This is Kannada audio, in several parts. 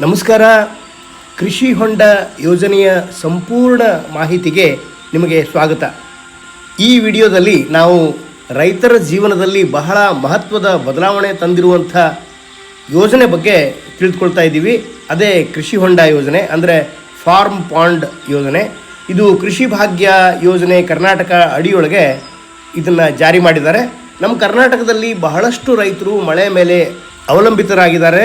ನಮಸ್ಕಾರ. ಕೃಷಿ ಹೊಂಡ ಯೋಜನೆಯ ಸಂಪೂರ್ಣ ಮಾಹಿತಿಗೆ ನಿಮಗೆ ಸ್ವಾಗತ. ಈ ವಿಡಿಯೋದಲ್ಲಿ ನಾವು ರೈತರ ಜೀವನದಲ್ಲಿ ಬಹಳ ಮಹತ್ವದ ಬದಲಾವಣೆ ತಂದಿರುವಂಥ ಯೋಜನೆ ಬಗ್ಗೆ ತಿಳಿದುಕೊಳ್ತಾ ಇದ್ದೀವಿ. ಅದೇ ಕೃಷಿ ಹೊಂಡ ಯೋಜನೆ, ಅಂದರೆ ಫಾರ್ಮ್ ಪಾಂಡ್ ಯೋಜನೆ. ಇದು ಕೃಷಿ ಭಾಗ್ಯ ಯೋಜನೆ ಕರ್ನಾಟಕ ಅಡಿಯೊಳಗೆ ಇದನ್ನು ಜಾರಿ ಮಾಡಿದ್ದಾರೆ. ನಮ್ಮ ಕರ್ನಾಟಕದಲ್ಲಿ ಬಹಳಷ್ಟು ರೈತರು ಮಳೆ ಮೇಲೆ ಅವಲಂಬಿತರಾಗಿದ್ದಾರೆ.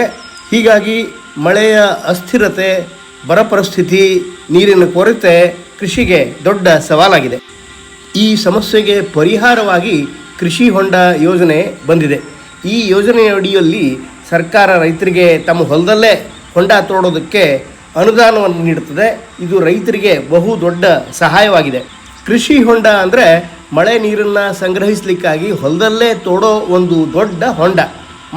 ಹೀಗಾಗಿ ಮಳೆಯ ಅಸ್ಥಿರತೆ, ಬರ ಪರಿಸ್ಥಿತಿ, ನೀರಿನ ಕೊರತೆ ಕೃಷಿಗೆ ದೊಡ್ಡ ಸವಾಲಾಗಿದೆ. ಈ ಸಮಸ್ಯೆಗೆ ಪರಿಹಾರವಾಗಿ ಕೃಷಿ ಹೊಂಡ ಯೋಜನೆ ಬಂದಿದೆ. ಈ ಯೋಜನೆಯಡಿಯಲ್ಲಿ ಸರ್ಕಾರ ರೈತರಿಗೆ ತಮ್ಮ ಹೊಲದಲ್ಲೇ ಹೊಂಡ ತೋಡೋದಕ್ಕೆ ಅನುದಾನವನ್ನು ನೀಡುತ್ತದೆ. ಇದು ರೈತರಿಗೆ ಬಹು ದೊಡ್ಡ ಸಹಾಯವಾಗಿದೆ. ಕೃಷಿ ಹೊಂಡ ಅಂದರೆ ಮಳೆ ನೀರನ್ನು ಸಂಗ್ರಹಿಸಲಿಕ್ಕಾಗಿ ಹೊಲದಲ್ಲೇ ತೋಡೋ ಒಂದು ದೊಡ್ಡ ಹೊಂಡ.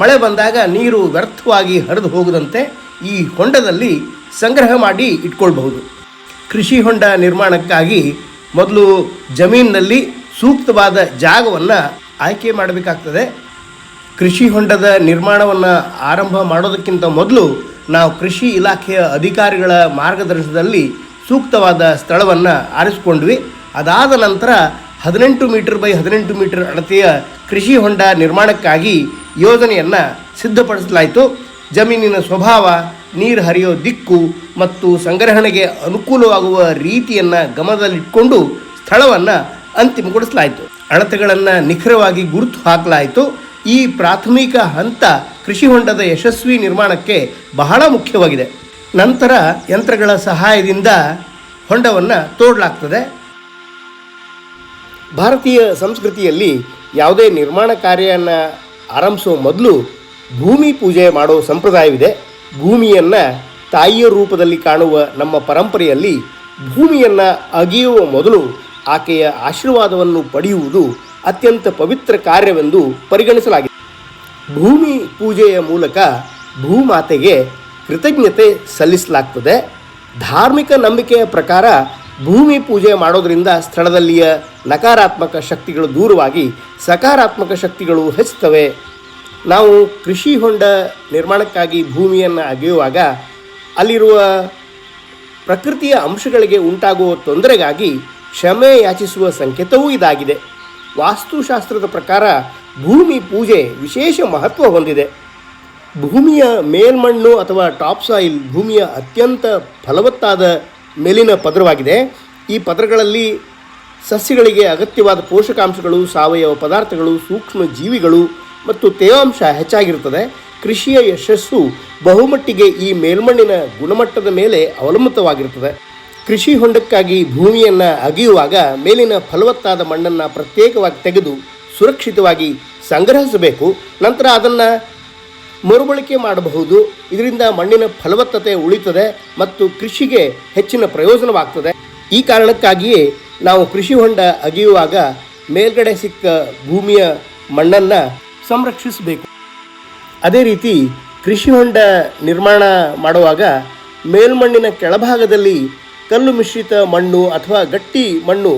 ಮಳೆ ಬಂದಾಗ ನೀರು ವ್ಯರ್ಥವಾಗಿ ಹರಿದು ಹೋಗದಂತೆ ಈ ಹೊಂಡದಲ್ಲಿ ಸಂಗ್ರಹ ಮಾಡಿ ಇಟ್ಕೊಳ್ಬಹುದು. ಕೃಷಿ ಹೊಂಡ ನಿರ್ಮಾಣಕ್ಕಾಗಿ ಮೊದಲು ಜಮೀನಿನಲ್ಲಿ ಸೂಕ್ತವಾದ ಜಾಗವನ್ನು ಆಯ್ಕೆ ಮಾಡಬೇಕಾಗ್ತದೆ. ಕೃಷಿ ಹೊಂಡದ ನಿರ್ಮಾಣವನ್ನು ಆರಂಭ ಮಾಡೋದಕ್ಕಿಂತ ಮೊದಲು ನಾವು ಕೃಷಿ ಇಲಾಖೆಯ ಅಧಿಕಾರಿಗಳ ಮಾರ್ಗದರ್ಶನದಲ್ಲಿ ಸೂಕ್ತವಾದ ಸ್ಥಳವನ್ನು ಆರಿಸಿಕೊಂಡ್ವಿ. ಅದಾದ ನಂತರ 18 ಮೀಟರ್ ಬೈ 18 ಮೀಟರ್ ಅಳತೆಯ ಕೃಷಿ ಹೊಂಡ ನಿರ್ಮಾಣಕ್ಕಾಗಿ ಯೋಜನೆಯನ್ನು ಸಿದ್ಧಪಡಿಸಲಾಯಿತು. ಜಮೀನಿನ ಸ್ವಭಾವ, ನೀರು ಹರಿಯೋ ದಿಕ್ಕು ಮತ್ತು ಸಂಗ್ರಹಣೆಗೆ ಅನುಕೂಲವಾಗುವ ರೀತಿಯನ್ನು ಗಮನದಲ್ಲಿಟ್ಕೊಂಡು ಸ್ಥಳವನ್ನು ಅಂತಿಮಗೊಳಿಸಲಾಯಿತು. ಅಳತೆಗಳನ್ನು ನಿಖರವಾಗಿ ಗುರುತು ಹಾಕಲಾಯಿತು. ಈ ಪ್ರಾಥಮಿಕ ಹಂತ ಕೃಷಿ ಹೊಂಡದ ಯಶಸ್ವಿ ನಿರ್ಮಾಣಕ್ಕೆ ಬಹಳ ಮುಖ್ಯವಾಗಿದೆ. ನಂತರ ಯಂತ್ರಗಳ ಸಹಾಯದಿಂದ ಹೊಂಡವನ್ನು ತೋಡಲಾಗ್ತದೆ. ಭಾರತೀಯ ಸಂಸ್ಕೃತಿಯಲ್ಲಿ ಯಾವುದೇ ನಿರ್ಮಾಣ ಕಾರ್ಯವನ್ನು ಆರಂಭಿಸೋ ಮೊದಲು ಭೂಮಿ ಪೂಜೆ ಮಾಡೋ ಸಂಪ್ರದಾಯವಿದೆ. ಭೂಮಿಯನ್ನು ತಾಯಿಯ ರೂಪದಲ್ಲಿ ಕಾಣುವ ನಮ್ಮ ಪರಂಪರೆಯಲ್ಲಿ ಭೂಮಿಯನ್ನು ಅಗೆಯುವ ಮೊದಲು ಆಕೆಯ ಆಶೀರ್ವಾದವನ್ನು ಪಡೆಯುವುದು ಅತ್ಯಂತ ಪವಿತ್ರ ಕಾರ್ಯವೆಂದು ಪರಿಗಣಿಸಲಾಗಿದೆ. ಭೂಮಿ ಪೂಜೆಯ ಮೂಲಕ ಭೂಮಾತೆಗೆ ಕೃತಜ್ಞತೆ ಸಲ್ಲಿಸಲಾಗ್ತದೆ. ಧಾರ್ಮಿಕ ನಂಬಿಕೆಯ ಪ್ರಕಾರ ಭೂಮಿ ಪೂಜೆ ಮಾಡೋದರಿಂದ ಸ್ಥಳದಲ್ಲಿಯ ನಕಾರಾತ್ಮಕ ಶಕ್ತಿಗಳು ದೂರವಾಗಿ ಸಕಾರಾತ್ಮಕ ಶಕ್ತಿಗಳು ಹೆಚ್ಚುತ್ತವೆ. ನಾವು ಕೃಷಿ ಹೊಂಡ ನಿರ್ಮಾಣಕ್ಕಾಗಿ ಭೂಮಿಯನ್ನು ಅಗೆಯುವಾಗ ಅಲ್ಲಿರುವ ಪ್ರಕೃತಿಯ ಅಂಶಗಳಿಗೆ ಉಂಟಾಗುವ ತೊಂದರೆಗಾಗಿ ಕ್ಷಮೆ ಯಾಚಿಸುವ ಸಂಕೇತವೂ ಇದಾಗಿದೆ. ವಾಸ್ತುಶಾಸ್ತ್ರದ ಪ್ರಕಾರ ಭೂಮಿ ಪೂಜೆ ವಿಶೇಷ ಮಹತ್ವ ಹೊಂದಿದೆ. ಭೂಮಿಯ ಮೇಲ್ಮಣ್ಣು ಅಥವಾ ಟಾಪ್ ಸಾಯಿಲ್ ಭೂಮಿಯ ಅತ್ಯಂತ ಫಲವತ್ತಾದ ಮೇಲಿನ ಪದರವಾಗಿದೆ. ಈ ಪದರಗಳಲ್ಲಿ ಸಸ್ಯಗಳಿಗೆ ಅಗತ್ಯವಾದ ಪೋಷಕಾಂಶಗಳು, ಸಾವಯವ ಪದಾರ್ಥಗಳು, ಸೂಕ್ಷ್ಮ ಜೀವಿಗಳು ಮತ್ತು ತೇವಾಂಶ ಹೆಚ್ಚಾಗಿರುತ್ತದೆ. ಕೃಷಿಯ ಯಶಸ್ಸು ಬಹುಮಟ್ಟಿಗೆ ಈ ಮೇಲ್ಮಣ್ಣಿನ ಗುಣಮಟ್ಟದ ಮೇಲೆ ಅವಲಂಬಿತವಾಗಿರುತ್ತದೆ. ಕೃಷಿ ಹೊಂಡಕ್ಕಾಗಿ ಭೂಮಿಯನ್ನು ಅಗೆಯುವಾಗ ಮೇಲಿನ ಫಲವತ್ತಾದ ಮಣ್ಣನ್ನು ಪ್ರತ್ಯೇಕವಾಗಿ ತೆಗೆದು ಸುರಕ್ಷಿತವಾಗಿ ಸಂಗ್ರಹಿಸಬೇಕು. ನಂತರ ಅದನ್ನು ಮರುಬಳಕೆ ಮಾಡಬಹುದು. ಇದರಿಂದ ಮಣ್ಣಿನ ಫಲವತ್ತತೆ ಉಳಿತದೆ ಮತ್ತು ಕೃಷಿಗೆ ಹೆಚ್ಚಿನ ಪ್ರಯೋಜನವಾಗ್ತದೆ. ಈ ಕಾರಣಕ್ಕಾಗಿಯೇ ನಾವು ಕೃಷಿ ಹೊಂಡ ಅಗೆಯುವಾಗ ಮೇಲ್ಗಡೆ ಸಿಕ್ಕ ಭೂಮಿಯ ಮಣ್ಣನ್ನು ಸಂರಕ್ಷಿಸಬೇಕು. ಅದೇ ರೀತಿ ಕೃಷಿ ಹೊಂಡ ನಿರ್ಮಾಣ ಮಾಡುವಾಗ ಮೇಲ್ಮಣ್ಣಿನ ಕೆಳಭಾಗದಲ್ಲಿ ಕಲ್ಲು ಮಿಶ್ರಿತ ಮಣ್ಣು ಅಥವಾ ಗಟ್ಟಿ ಮಣ್ಣು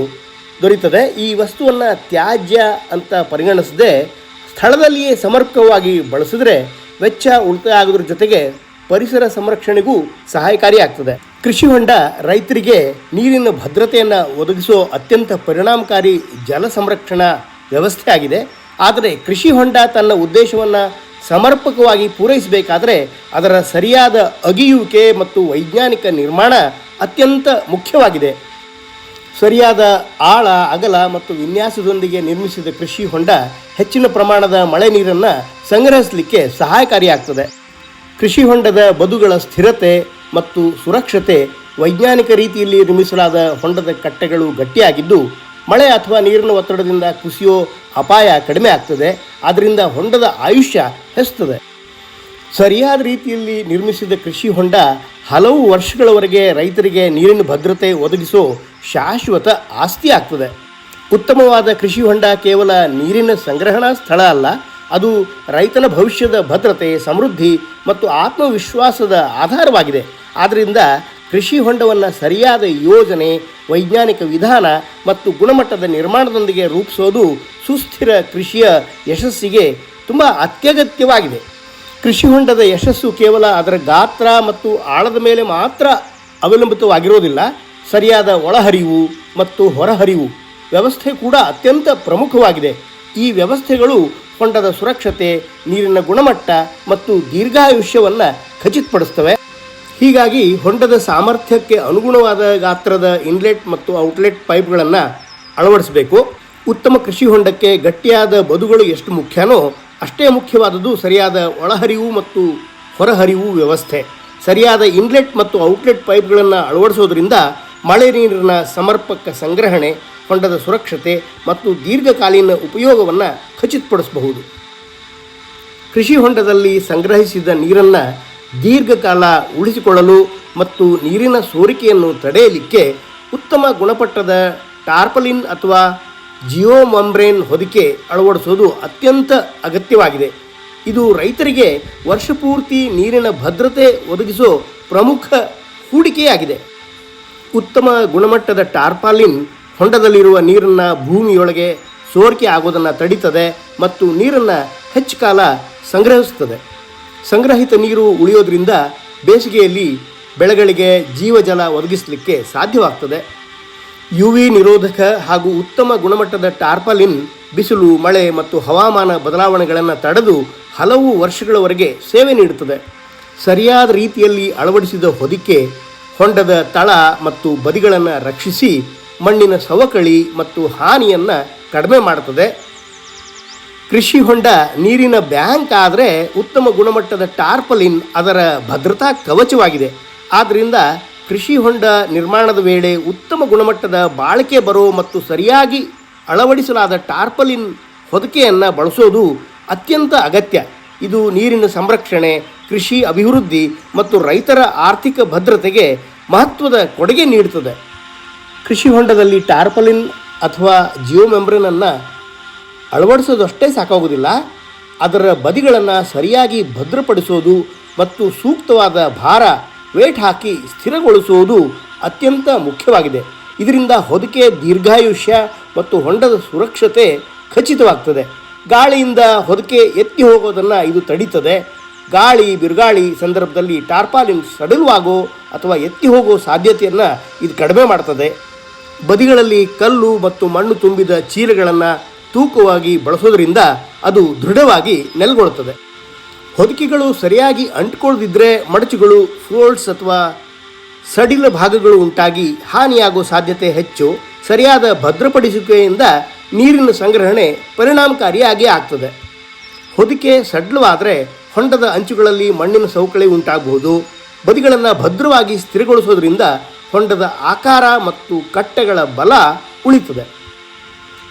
ದೊರೆಯುತ್ತದೆ. ಈ ವಸ್ತುವನ್ನು ತ್ಯಾಜ್ಯ ಅಂತ ಪರಿಗಣಿಸದೆ ಸ್ಥಳದಲ್ಲಿಯೇ ಸಮರ್ಪಕವಾಗಿ ಬಳಸಿದ್ರೆ ವೆಚ್ಚ ಉಳಿತಾಯ ಆಗೋದ್ರ ಜೊತೆಗೆ ಪರಿಸರ ಸಂರಕ್ಷಣೆಗೂ ಸಹಾಯಕಾರಿಯಾಗ್ತದೆ. ಕೃಷಿ ಹೊಂಡ ರೈತರಿಗೆ ನೀರಿನ ಭದ್ರತೆಯನ್ನು ಒದಗಿಸೋ ಅತ್ಯಂತ ಪರಿಣಾಮಕಾರಿ ಜಲ ಸಂರಕ್ಷಣಾ ವ್ಯವಸ್ಥೆ ಆಗಿದೆ. ಆದರೆ ಕೃಷಿ ಹೊಂಡ ತನ್ನ ಉದ್ದೇಶವನ್ನು ಸಮರ್ಪಕವಾಗಿ ಪೂರೈಸಬೇಕಾದರೆ ಅದರ ಸರಿಯಾದ ಅಗೆಯುವಿಕೆ ಮತ್ತು ವೈಜ್ಞಾನಿಕ ನಿರ್ಮಾಣ ಅತ್ಯಂತ ಮುಖ್ಯವಾಗಿದೆ. ಸರಿಯಾದ ಆಳ, ಅಗಲ ಮತ್ತು ವಿನ್ಯಾಸದೊಂದಿಗೆ ನಿರ್ಮಿಸಿದ ಕೃಷಿ ಹೊಂಡ ಹೆಚ್ಚಿನ ಪ್ರಮಾಣದ ಮಳೆ ನೀರನ್ನು ಸಂಗ್ರಹಿಸಲಿಕ್ಕೆ ಸಹಾಯಕಾರಿಯಾಗ್ತದೆ. ಕೃಷಿ ಹೊಂಡದ ಬದುಗಳ ಸ್ಥಿರತೆ ಮತ್ತು ಸುರಕ್ಷತೆ, ವೈಜ್ಞಾನಿಕ ರೀತಿಯಲ್ಲಿ ನಿರ್ಮಿಸಲಾದ ಹೊಂಡದ ಕಟ್ಟೆಗಳು ಗಟ್ಟಿಯಾಗಿದ್ದು ಮಳೆ ಅಥವಾ ನೀರಿನ ಒತ್ತಡದಿಂದ ಕುಸಿಯೋ ಅಪಾಯ ಕಡಿಮೆ ಆಗ್ತದೆ. ಆದ್ದರಿಂದ ಹೊಂಡದ ಆಯುಷ್ಯ ಹೆಚ್ಚುತ್ತದೆ. ಸರಿಯಾದ ರೀತಿಯಲ್ಲಿ ನಿರ್ಮಿಸಿದ ಕೃಷಿ ಹೊಂಡ ಹಲವು ವರ್ಷಗಳವರೆಗೆ ರೈತರಿಗೆ ನೀರಿನ ಭದ್ರತೆ ಒದಗಿಸೋ ಶಾಶ್ವತ ಆಸ್ತಿ ಆಗ್ತದೆ. ಉತ್ತಮವಾದ ಕೃಷಿ ಹೊಂಡ ಕೇವಲ ನೀರಿನ ಸಂಗ್ರಹಣಾ ಸ್ಥಳ ಅಲ್ಲ, ಅದು ರೈತನ ಭವಿಷ್ಯದ ಭದ್ರತೆ, ಸಮೃದ್ಧಿ ಮತ್ತು ಆತ್ಮವಿಶ್ವಾಸದ ಆಧಾರವಾಗಿದೆ. ಆದ್ದರಿಂದ ಕೃಷಿ ಹೊಂಡವನ್ನು ಸರಿಯಾದ ಯೋಜನೆ, ವೈಜ್ಞಾನಿಕ ವಿಧಾನ ಮತ್ತು ಗುಣಮಟ್ಟದ ನಿರ್ಮಾಣದೊಂದಿಗೆ ರೂಪಿಸೋದು ಸುಸ್ಥಿರ ಕೃಷಿಯ ಯಶಸ್ಸಿಗೆ ತುಂಬ ಅತ್ಯಗತ್ಯವಾಗಿದೆ. ಕೃಷಿ ಹೊಂಡದ ಯಶಸ್ಸು ಕೇವಲ ಅದರ ಗಾತ್ರ ಮತ್ತು ಆಳದ ಮೇಲೆ ಮಾತ್ರ ಅವಲಂಬಿತವಾಗಿರೋದಿಲ್ಲ. ಸರಿಯಾದ ಒಳಹರಿವು ಮತ್ತು ಹೊರಹರಿವು ವ್ಯವಸ್ಥೆ ಕೂಡ ಅತ್ಯಂತ ಪ್ರಮುಖವಾಗಿದೆ. ಈ ವ್ಯವಸ್ಥೆಗಳು ಹೊಂಡದ ಸುರಕ್ಷತೆ, ನೀರಿನ ಗುಣಮಟ್ಟ ಮತ್ತು ದೀರ್ಘಾಯುಷ್ಯವನ್ನು ಖಚಿತಪಡಿಸ್ತವೆ. ಹೀಗಾಗಿ ಹೊಂಡದ ಸಾಮರ್ಥ್ಯಕ್ಕೆ ಅನುಗುಣವಾದ ಗಾತ್ರದ ಇನ್ಲೆಟ್ ಮತ್ತು ಔಟ್ಲೆಟ್ ಪೈಪ್ಗಳನ್ನು ಅಳವಡಿಸಬೇಕು. ಉತ್ತಮ ಕೃಷಿ ಹೊಂಡಕ್ಕೆ ಗಟ್ಟಿಯಾದ ಬದುಗಳು ಎಷ್ಟು ಮುಖ್ಯನೋ ಅಷ್ಟೇ ಮುಖ್ಯವಾದದ್ದು ಸರಿಯಾದ ಒಳಹರಿವು ಮತ್ತು ಹೊರಹರಿವು ವ್ಯವಸ್ಥೆ. ಸರಿಯಾದ ಇನ್ಲೆಟ್ ಮತ್ತು ಔಟ್ಲೆಟ್ ಪೈಪ್ಗಳನ್ನು ಅಳವಡಿಸೋದ್ರಿಂದ ಮಳೆ ನೀರಿನ ಸಮರ್ಪಕ ಸಂಗ್ರಹಣೆ, ಹೊಂಡದ ಸುರಕ್ಷತೆ ಮತ್ತು ದೀರ್ಘಕಾಲೀನ ಉಪಯೋಗವನ್ನು ಖಚಿತಪಡಿಸಬಹುದು. ಕೃಷಿ ಹೊಂಡದಲ್ಲಿ ಸಂಗ್ರಹಿಸಿದ ನೀರನ್ನು ದೀರ್ಘಕಾಲ ಉಳಿಸಿಕೊಳ್ಳಲು ಮತ್ತು ನೀರಿನ ಸೋರಿಕೆಯನ್ನು ತಡೆಯಲಿಕ್ಕೆ ಉತ್ತಮ ಗುಣಮಟ್ಟದ ಟಾರ್ಪಲಿನ್ ಅಥವಾ ಜಿಯೋಮೆಂಬ್ರೇನ್ ಹೊದಿಕೆ ಅಳವಡಿಸೋದು ಅತ್ಯಂತ ಅಗತ್ಯವಾಗಿದೆ. ಇದು ರೈತರಿಗೆ ವರ್ಷಪೂರ್ತಿ ನೀರಿನ ಭದ್ರತೆ ಒದಗಿಸೋ ಪ್ರಮುಖ ಹೂಡಿಕೆಯಾಗಿದೆ. ಉತ್ತಮ ಗುಣಮಟ್ಟದ ಟಾರ್ಪಾಲಿನ್ ಹೊಂಡದಲ್ಲಿರುವ ನೀರನ್ನು ಭೂಮಿಯೊಳಗೆ ಸೋರಿಕೆ ಆಗೋದನ್ನು ತಡೀತದೆ ಮತ್ತು ನೀರನ್ನು ಹೆಚ್ಚು ಕಾಲ ಸಂಗ್ರಹಿಸುತ್ತದೆ. ಸಂಗ್ರಹಿತ ನೀರು ಉಳಿಯೋದ್ರಿಂದ ಬೇಸಿಗೆಯಲ್ಲಿ ಬೆಳೆಗಳಿಗೆ ಜೀವಜಲ ಒದಗಿಸಲಿಕ್ಕೆ ಸಾಧ್ಯವಾಗ್ತದೆ. UV ನಿರೋಧಕ ಹಾಗೂ ಉತ್ತಮ ಗುಣಮಟ್ಟದ ಟಾರ್ಪಾಲಿನ್ ಬಿಸಿಲು, ಮಳೆ ಮತ್ತು ಹವಾಮಾನ ಬದಲಾವಣೆಗಳನ್ನು ತಡೆದು ಹಲವು ವರ್ಷಗಳವರೆಗೆ ಸೇವೆ ನೀಡುತ್ತದೆ. ಸರಿಯಾದ ರೀತಿಯಲ್ಲಿ ಅಳವಡಿಸಿದ ಹೊದಿಕೆ ಹೊಂಡದ ತಳ ಮತ್ತು ಬದಿಗಳನ್ನು ರಕ್ಷಿಸಿ ಮಣ್ಣಿನ ಸವಕಳಿ ಮತ್ತು ಹಾನಿಯನ್ನು ಕಡಿಮೆ ಮಾಡುತ್ತದೆ. ಕೃಷಿ ಹೊಂಡ ನೀರಿನ ಬ್ಯಾಂಕ್ ಆದರೆ ಉತ್ತಮ ಗುಣಮಟ್ಟದ ಟಾರ್ಪಲಿನ್ ಅದರ ಭದ್ರತಾ ಕವಚವಾಗಿದೆ. ಆದ್ದರಿಂದ ಕೃಷಿ ಹೊಂಡ ನಿರ್ಮಾಣದ ವೇಳೆ ಉತ್ತಮ ಗುಣಮಟ್ಟದ ಬಾಳಿಕೆ ಬರೋ ಮತ್ತು ಸರಿಯಾಗಿ ಅಳವಡಿಸಲಾದ ಟಾರ್ಪಲಿನ್ ಹೊದಿಕೆಯನ್ನು ಬಳಸೋದು ಅತ್ಯಂತ ಅಗತ್ಯ. ಇದು ನೀರಿನ ಸಂರಕ್ಷಣೆ, ಕೃಷಿ ಅಭಿವೃದ್ಧಿ ಮತ್ತು ರೈತರ ಆರ್ಥಿಕ ಭದ್ರತೆಗೆ ಮಹತ್ವದ ಕೊಡುಗೆ ನೀಡುತ್ತದೆ. ಕೃಷಿ ಹೊಂಡದಲ್ಲಿ ಟಾರ್ಪಲಿನ್ ಅಥವಾ ಜಿಯೋಮೆಂಬ್ರೇನನ್ನು ಅಳವಡಿಸೋದಷ್ಟೇ ಸಾಕಾಗುವುದಿಲ್ಲ. ಅದರ ಬದಿಗಳನ್ನು ಸರಿಯಾಗಿ ಭದ್ರಪಡಿಸೋದು ಮತ್ತು ಸೂಕ್ತವಾದ ಭಾರ ವೇಟ್ ಹಾಕಿ ಸ್ಥಿರಗೊಳಿಸುವುದು ಅತ್ಯಂತ ಮುಖ್ಯವಾಗಿದೆ. ಇದರಿಂದ ಹೊದಿಕೆ ದೀರ್ಘಾಯುಷ್ಯ ಮತ್ತು ಹೊಂಡದ ಸುರಕ್ಷತೆ ಖಚಿತವಾಗ್ತದೆ. ಗಾಳಿಯಿಂದ ಹೊದಿಕೆ ಎತ್ತಿ ಹೋಗೋದನ್ನು ಇದು ತಡೀತದೆ. ಗಾಳಿ, ಬಿರುಗಾಳಿ ಸಂದರ್ಭದಲ್ಲಿ ಟಾರ್ಪಾಲಿನ್ ಸಡಿಲವಾಗೋ ಅಥವಾ ಎತ್ತಿ ಹೋಗೋ ಸಾಧ್ಯತೆಯನ್ನು ಇದು ಕಡಿಮೆ ಮಾಡ್ತದೆ. ಬದಿಗಳಲ್ಲಿ ಕಲ್ಲು ಮತ್ತು ಮಣ್ಣು ತುಂಬಿದ ಚೀಲಗಳನ್ನು ತೂಕವಾಗಿ ಬಳಸೋದ್ರಿಂದ ಅದು ದೃಢವಾಗಿ ನೆಲೆಗೊಳ್ಳುತ್ತದೆ. ಹೊದಿಕೆಗಳು ಸರಿಯಾಗಿ ಅಂಟಿಕೊಳ್ಳದಿದ್ದರೆ ಮಡಚುಗಳು, ಫೋಲ್ಡ್ಸ್ ಅಥವಾ ಸಡಿಲ ಭಾಗಗಳು ಉಂಟಾಗಿ ಹಾನಿಯಾಗೋ ಸಾಧ್ಯತೆ ಹೆಚ್ಚು. ಸರಿಯಾದ ಭದ್ರಪಡಿಸುವಿಕೆಯಿಂದ ನೀರಿನ ಸಂಗ್ರಹಣೆ ಪರಿಣಾಮಕಾರಿಯಾಗಿ ಆಗ್ತದೆ. ಹೊದಿಕೆ ಸಡಿಲವಾದರೆ ಹೊಂಡದ ಅಂಚುಗಳಲ್ಲಿ ಮಣ್ಣಿನ ಸವಕಳಿ ಉಂಟಾಗಬಹುದು. ಬದಿಗಳನ್ನು ಭದ್ರವಾಗಿ ಸ್ಥಿರಗೊಳಿಸೋದ್ರಿಂದ ಹೊಂಡದ ಆಕಾರ ಮತ್ತು ಕಟ್ಟೆಗಳ ಬಲ ಉಳಿತದೆ.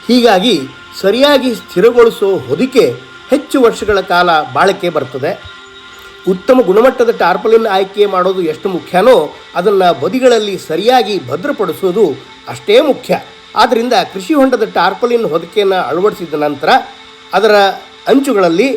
ಹೀಗಾಗಿ ಸರಿಯಾಗಿ ಸ್ಥಿರಗೊಳಿಸೋ ಹೊದಿಕೆ ಹೆಚ್ಚು ವರ್ಷಗಳ ಕಾಲ ಬಾಳಿಕೆ ಬರ್ತದೆ. ಉತ್ತಮ ಗುಣಮಟ್ಟದ ಟಾರ್ಪಲಿನ್ ಆಯ್ಕೆ ಮಾಡೋದು ಎಷ್ಟು ಮುಖ್ಯನೋ ಅದನ್ನು ಬದಿಗಳಲ್ಲಿ ಸರಿಯಾಗಿ ಭದ್ರಪಡಿಸೋದು ಅಷ್ಟೇ ಮುಖ್ಯ. ಆದ್ದರಿಂದ ಕೃಷಿ ಹೊಂಡದ ಟಾರ್ಪಲಿನ್ ಹೊದಿಕೆಯನ್ನು ಅಳವಡಿಸಿದ ನಂತರ ಅದರ ಅಂಚುಗಳಲ್ಲಿ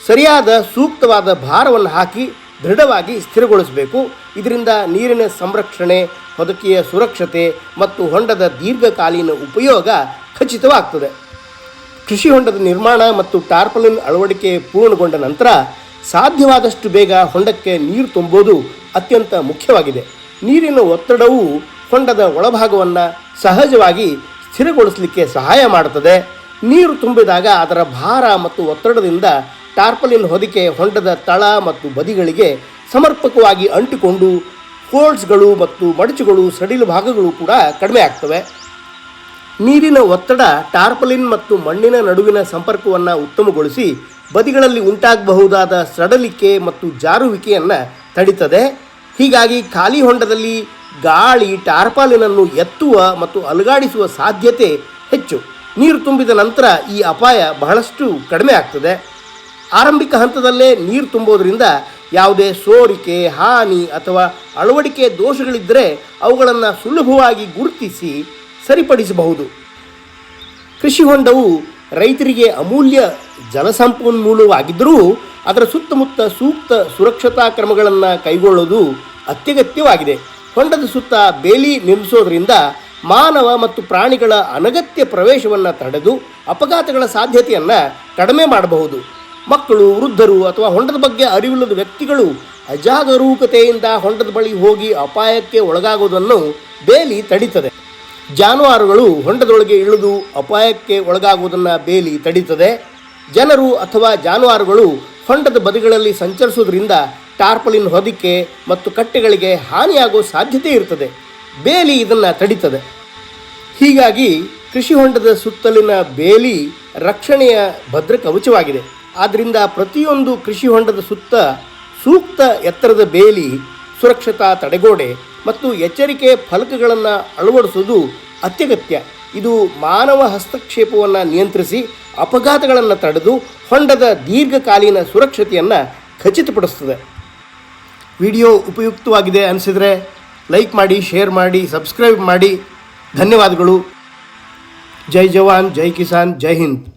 ಸರಿಯಾದ ಸೂಕ್ತವಾದ ಭಾರವನ್ನು ಹಾಕಿ ದೃಢವಾಗಿ ಸ್ಥಿರಗೊಳಿಸಬೇಕು. ಇದರಿಂದ ನೀರಿನ ಸಂರಕ್ಷಣೆ, ಹೊದಿಕೆಯ ಸುರಕ್ಷತೆ ಮತ್ತು ಹೊಂಡದ ದೀರ್ಘಕಾಲೀನ ಉಪಯೋಗ ಖಚಿತವಾಗ್ತದೆ. ಕೃಷಿ ಹೊಂಡದ ನಿರ್ಮಾಣ ಮತ್ತು ಟಾರ್ಪಲಿನ್ ಅಳವಡಿಕೆ ಪೂರ್ಣಗೊಂಡ ನಂತರ ಸಾಧ್ಯವಾದಷ್ಟು ಬೇಗ ಹೊಂಡಕ್ಕೆ ನೀರು ತುಂಬೋದು ಅತ್ಯಂತ ಮುಖ್ಯವಾಗಿದೆ. ನೀರಿನ ಒತ್ತಡವು ಹೊಂಡದ ಒಳಭಾಗವನ್ನು ಸಹಜವಾಗಿ ಸ್ಥಿರಗೊಳಿಸಲಿಕ್ಕೆ ಸಹಾಯ ಮಾಡುತ್ತದೆ. ನೀರು ತುಂಬಿದಾಗ ಅದರ ಭಾರ ಮತ್ತು ಒತ್ತಡದಿಂದ ಟಾರ್ಪಲಿನ್ ಹೊದಿಕೆ ಹೊಂಡದ ತಳ ಮತ್ತು ಬದಿಗಳಿಗೆ ಸಮರ್ಪಕವಾಗಿ ಅಂಟಿಕೊಂಡು ಫೋಲ್ಡ್ಸ್ಗಳು ಮತ್ತು ಮಡಚುಗಳು, ಸಡಿಲ ಭಾಗಗಳು ಕೂಡ ಕಡಿಮೆ ಆಗ್ತವೆ. ನೀರಿನ ಒತ್ತಡ ಟಾರ್ಪಲಿನ್ ಮತ್ತು ಮಣ್ಣಿನ ನಡುವಿನ ಸಂಪರ್ಕವನ್ನು ಉತ್ತಮಗೊಳಿಸಿ ಬದಿಗಳಲ್ಲಿ ಉಂಟಾಗಬಹುದಾದ ಸಡಲಿಕೆ ಮತ್ತು ಜಾರುವಿಕೆಯನ್ನು ತಡೀತದೆ. ಹೀಗಾಗಿ ಖಾಲಿ ಹೊಂಡದಲ್ಲಿ ಗಾಳಿ ಟಾರ್ಪಾಲಿನನ್ನು ಎತ್ತುವ ಮತ್ತು ಅಲುಗಾಡಿಸುವ ಸಾಧ್ಯತೆ ಹೆಚ್ಚು. ನೀರು ತುಂಬಿದ ನಂತರ ಈ ಅಪಾಯ ಬಹಳಷ್ಟು ಕಡಿಮೆ ಆಗ್ತದೆ. ಆರಂಭಿಕ ಹಂತದಲ್ಲೇ ನೀರು ತುಂಬೋದ್ರಿಂದ ಯಾವುದೇ ಸೋರಿಕೆ, ಹಾನಿ ಅಥವಾ ಅಳವಡಿಕೆ ದೋಷಗಳಿದ್ದರೆ ಅವುಗಳನ್ನು ಸುಲಭವಾಗಿ ಗುರುತಿಸಿ ಸರಿಪಡಿಸಬಹುದು. ಕೃಷಿ ಹೊಂಡವು ರೈತರಿಗೆ ಅಮೂಲ್ಯ ಜಲಸಂಪನ್ಮೂಲವಾಗಿದ್ದರೂ ಅದರ ಸುತ್ತಮುತ್ತ ಸೂಕ್ತ ಸುರಕ್ಷತಾ ಕ್ರಮಗಳನ್ನು ಕೈಗೊಳ್ಳೋದು ಅತ್ಯಗತ್ಯವಾಗಿದೆ. ಹೊಂಡದ ಸುತ್ತ ಬೇಲಿ ನಿರ್ಮಿಸೋದ್ರಿಂದ ಮಾನವ ಮತ್ತು ಪ್ರಾಣಿಗಳ ಅನಗತ್ಯ ಪ್ರವೇಶವನ್ನು ತಡೆದು ಅಪಘಾತಗಳ ಸಾಧ್ಯತೆಯನ್ನು ಕಡಿಮೆ ಮಾಡಬಹುದು. ಮಕ್ಕಳು, ವೃದ್ಧರು ಅಥವಾ ಹೊಂಡದ ಬಗ್ಗೆ ಅರಿವಿಲ್ಲದ ವ್ಯಕ್ತಿಗಳು ಅಜಾಗರೂಕತೆಯಿಂದ ಹೊಂಡದ ಬಳಿ ಹೋಗಿ ಅಪಾಯಕ್ಕೆ ಒಳಗಾಗುವುದನ್ನು ಬೇಲಿ ತಡೀತದೆ. ಜಾನುವಾರುಗಳು ಹೊಂಡದೊಳಗೆ ಇಳಿದು ಅಪಾಯಕ್ಕೆ ಒಳಗಾಗುವುದನ್ನು ಬೇಲಿ ತಡೀತದೆ. ಜನರು ಅಥವಾ ಜಾನುವಾರುಗಳು ಹೊಂಡದ ಬದಿಗಳಲ್ಲಿ ಸಂಚರಿಸುವುದರಿಂದ ಟಾರ್ಪಲಿನ್ ಹೊದಿಕೆ ಮತ್ತು ಕಟ್ಟೆಗಳಿಗೆ ಹಾನಿಯಾಗುವ ಸಾಧ್ಯತೆ ಇರ್ತದೆ. ಬೇಲಿ ಇದನ್ನು ತಡೀತದೆ. ಹೀಗಾಗಿ ಕೃಷಿ ಹೊಂಡದ ಸುತ್ತಲಿನ ಬೇಲಿ ರಕ್ಷಣೆಯ ಭದ್ರ ಕವಚವಾಗಿದೆ. ಆದ್ದರಿಂದ ಪ್ರತಿಯೊಂದು ಕೃಷಿ ಹೊಂಡದ ಸುತ್ತ ಸೂಕ್ತ ಎತ್ತರದ ಬೇಲಿ, ಸುರಕ್ಷತಾ ತಡೆಗೋಡೆ ಮತ್ತು ಎಚ್ಚರಿಕೆ ಫಲಕಗಳನ್ನು ಅಳವಡಿಸುವುದು ಅತ್ಯಗತ್ಯ. ಇದು ಮಾನವ ಹಸ್ತಕ್ಷೇಪವನ್ನು ನಿಯಂತ್ರಿಸಿ ಅಪಘಾತಗಳನ್ನು ತಡೆದು ಹೊಂಡದ ದೀರ್ಘಕಾಲೀನ ಸುರಕ್ಷತೆಯನ್ನು ಖಚಿತಪಡಿಸ್ತದೆ. ವಿಡಿಯೋ ಉಪಯುಕ್ತವಾಗಿದೆ ಅನಿಸಿದರೆ ಲೈಕ್ ಮಾಡಿ, ಶೇರ್ ಮಾಡಿ, ಸಬ್ಸ್ಕ್ರೈಬ್ ಮಾಡಿ. ಧನ್ಯವಾದಗಳು. ಜೈ ಜವಾನ್, ಜೈ ಕಿಸಾನ್, ಜೈ ಹಿಂದ್.